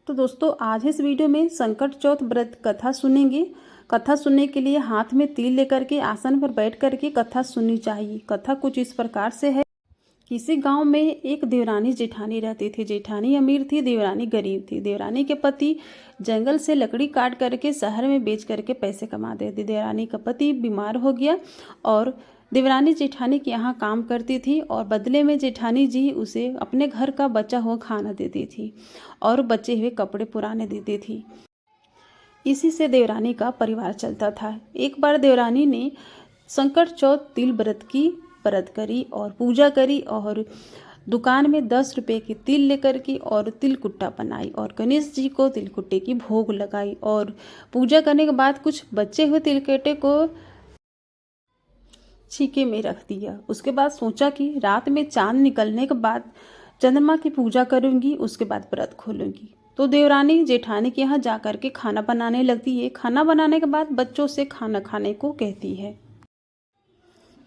तो दोस्तों आज इस वीडियो में संकट चौथ व्रत कथा सुनेंगे। कथा सुनने के लिए हाथ में तिल लेकर के आसन पर बैठ करके कथा सुननी चाहिए। कथा कुछ इस प्रकार से है। किसी गांव में एक देवरानी जेठानी रहती थी। जेठानी अमीर थी, देवरानी गरीब थी। देवरानी के पति जंगल से लकड़ी काट करके शहर में बेच करके पैसे कमाते थे। देवरानी का पति बीमार हो गया और देवरानी जेठानी के यहाँ काम करती थी और बदले में जेठानी जी उसे अपने घर का बचा हुआ खाना देती थी और बचे हुए कपड़े पुराने देती थी। इसी से देवरानी का परिवार चलता था। एक बार देवरानी ने संकट चौथ तिल व्रत करी और पूजा करी और दुकान में 10 रुपये की तिल लेकर के और तिलकुट्टा बनाई और गणेश जी को तिलकुट्टे की भोग लगाई और पूजा करने के बाद कुछ बचे हुए तिलकुट्टे को छीके में रख दिया। उसके बाद सोचा कि रात में चांद निकलने के बाद चंद्रमा की पूजा करूंगी, उसके बाद व्रत खोलूंगी। तो देवरानी जेठानी के यहाँ जा कर के खाना बनाने लगती है। खाना बनाने के बाद बच्चों से खाना खाने को कहती है।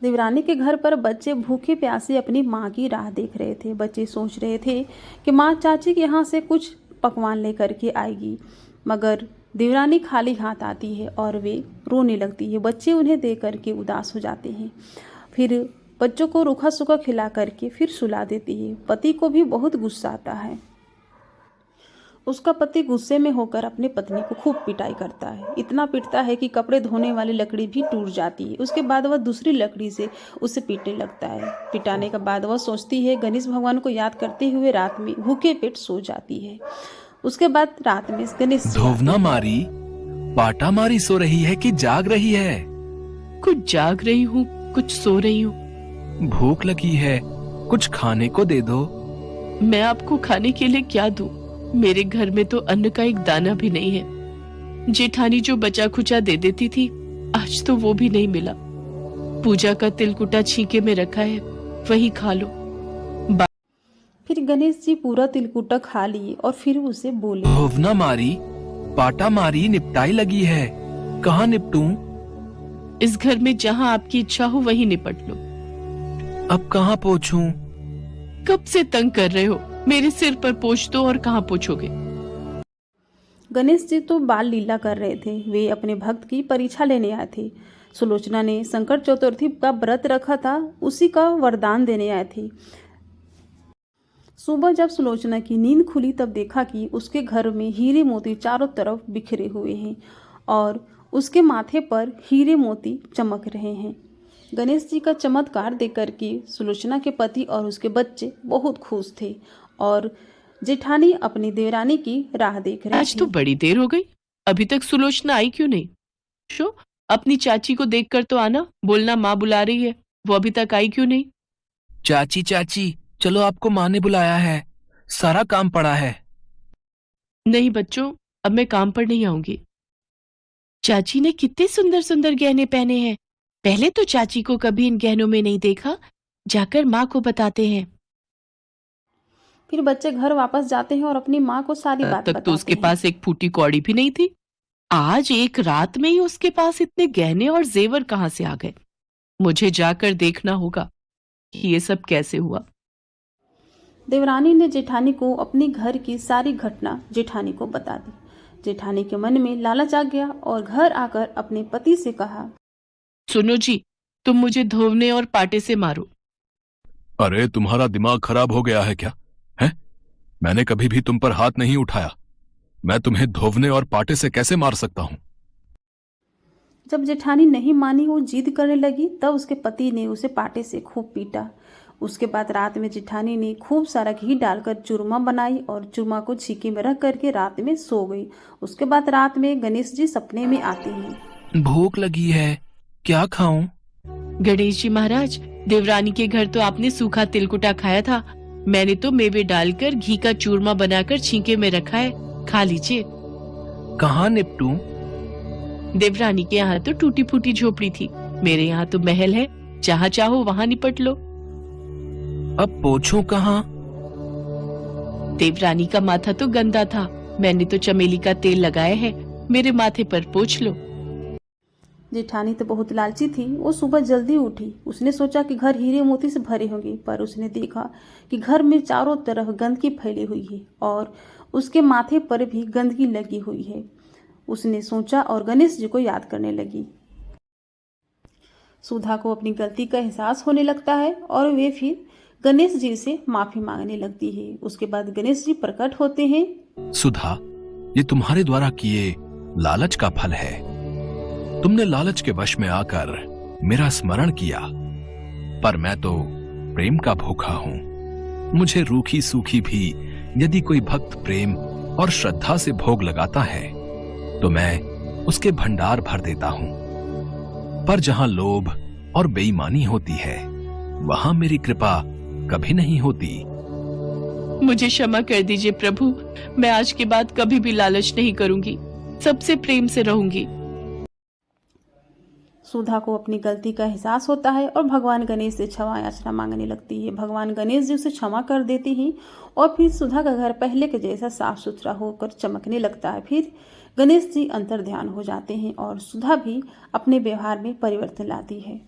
देवरानी के घर पर बच्चे भूखे प्यासे अपनी माँ की राह देख रहे थे। बच्चे सोच रहे थे कि माँ चाची के यहाँ से कुछ पकवान लेकर के आएगी, मगर देवरानी खाली हाथ आती है और वे रोने लगती है। बच्चे उन्हें देख करके उदास हो जाते हैं। फिर बच्चों को रूखा सूखा खिला करके फिर सुला देती है। पति को भी बहुत गुस्सा आता है। उसका पति गुस्से में होकर अपनी पत्नी को खूब पिटाई करता है। इतना पीटता है कि कपड़े धोने वाली लकड़ी भी टूट जाती है। उसके बाद वह दूसरी लकड़ी से उसे पीटने लगता है। पिटाने के बाद वह सोचती है, गणेश भगवान को याद करते हुए रात में भूखे पेट सो जाती है। उसके बाद रात में गणेश धोवना मारी पाटा मारी सो रही है कि जाग रही है? कुछ जाग रही हूँ, कुछ सो रही हूँ। भूख लगी है, कुछ खाने को दे दो। मैं आपको खाने के लिए क्या दूं? मेरे घर में तो अन्न का एक दाना भी नहीं है। जेठानी जो बचा खुचा दे देती थी, आज तो वो भी नहीं मिला। पूजा का तिलकुटा छीके में रखा है, वही खा लो। फिर गणेश जी पूरा तिलकुटा खा लिए और फिर उसे बोले, धोवना मारी पाटा मारी निपटाई लगी है, कहाँ निपटूं? इस घर में जहाँ आपकी इच्छा हो वही निपट लो। अब कहाँ पोंछूं? कब से तंग कर रहे हो? मेरे सिर पर पोंछ दो। और कहाँ पोंछोगे? गणेश जी तो बाल लीला कर रहे थे। वे अपने भक्त की परीक्षा लेने आए थे। सुलोचना ने संकट चतुर्थी का व्रत रखा था, उसी का वरदान देने आए थे। सुबह जब सुलोचना की नींद खुली तब देखा कि उसके घर में हीरे मोती चारों तरफ बिखरे हुए हैं और उसके माथे पर हीरे मोती चमक रहे हैं। गणेश जी का चमत्कार देखकर के सुलोचना के पति और उसके बच्चे बहुत खुश थे और जेठानी अपनी देवरानी की राह देख रही थी। आज तो बड़ी देर हो गई, अभी तक सुलोचना आई क्यों नहीं? शो, अपनी चाची को देखकर तो आना। बोलना माँ बुला रही है, वो अभी तक आई क्यों नहीं? चाची चाची चलो, आपको माँ ने बुलाया है, सारा काम पड़ा है। नहीं बच्चों, अब मैं काम पर नहीं आऊंगी। चाची ने कितने सुंदर सुंदर गहने पहने हैं। पहले तो चाची को कभी इन गहनों में नहीं देखा, जाकर माँ को बताते हैं। फिर बच्चे घर वापस जाते हैं और अपनी माँ को सारी बात बताते हैं। तब तो उसके पास एक फूटी कौड़ी भी नहीं थी। आज एक रात में ही उसके पास इतने गहने और जेवर कहाँ से आ गए? मुझे जाकर देखना होगा कि ये सब कैसे हुआ। देवरानी ने जेठानी को अपनी घर की सारी घटना जेठानी को बता दी। जेठानी के मन में लालच आ गया और घर आकर अपने पति से कहा, सुनो जी, तुम मुझे धोवने और पाटे से मारो। अरे तुम्हारा दिमाग खराब हो गया है क्या? है? मैंने कभी भी तुम पर हाथ नहीं उठाया। मैं तुम्हें धोवने और पाटे से कैसे मार सकता हूं? जब जेठानी नहीं मानी, वो जिद करने लगी, तब उसके पति ने उसे पाटे से खूब पीटा। उसके बाद रात में जेठानी ने खूब सारा घी डालकर चूरमा बनाई और चूरमा को छीके में रख करके रात में सो गई। उसके बाद रात में गणेश जी सपने में आते हैं। भूख लगी है, क्या खाऊं? गणेश जी महाराज, देवरानी के घर तो आपने सूखा तिलकुटा खाया था। मैंने तो मेवे डालकर घी का चूरमा बनाकर छीके में रखा है, खा लीजिए। कहाँ निपटूं? देवरानी के यहाँ तो टूटी फूटी झोपड़ी थी, मेरे यहाँ तो महल है, जहाँ चाहो वहाँ निपट लो। अब पोंछूं कहाँ? देवरानी का माथा तो गंदा था, मैंने तो चमेली का तेल लगाया है, मेरे माथे पर पोंछ लो। जेठानी तो बहुत लालची थी। वो सुबह जल्दी उठी। उसने सोचा कि घर हीरे मोती से भरे होंगे, पर उसने देखा कि घर में चारों तरफ गंदगी फैली हुई है और उसके माथे पर भी गंदगी लगी हुई है। उसने सोचा और गणेश जी को याद करने लगी। सुधा को अपनी गलती का एहसास होने लगता है और वे फिर गणेश जी से माफी मांगने लगती है। उसके बाद गणेश जी प्रकट होते हैं। सुधा, ये तुम्हारे द्वारा किए लालच का फल है। तुमने लालच के वश में आकर मेरा स्मरण किया, पर मैं तो प्रेम का भूखा हूं। मुझे रूखी सूखी भी यदि कोई भक्त प्रेम और श्रद्धा से भोग लगाता है तो मैं उसके भंडार भर देता हूं। पर जहां लोभ और बेईमानी होती है वहां मेरी कृपा कभी नहीं होती। मुझे क्षमा कर दीजिए प्रभु, मैं आज के बाद कभी भी लालच नहीं करूंगी, सबसे प्रेम से रहूंगी। सुधा को अपनी गलती का एहसास होता है और भगवान गणेश से क्षमा याचना मांगने लगती है। भगवान गणेश जी उसे क्षमा कर देते हैं और फिर सुधा का घर पहले के जैसा साफ सुथरा होकर चमकने लगता है। फिर गणेश जी अंतर ध्यान हो जाते हैं और सुधा भी अपने व्यवहार में परिवर्तन लाती है।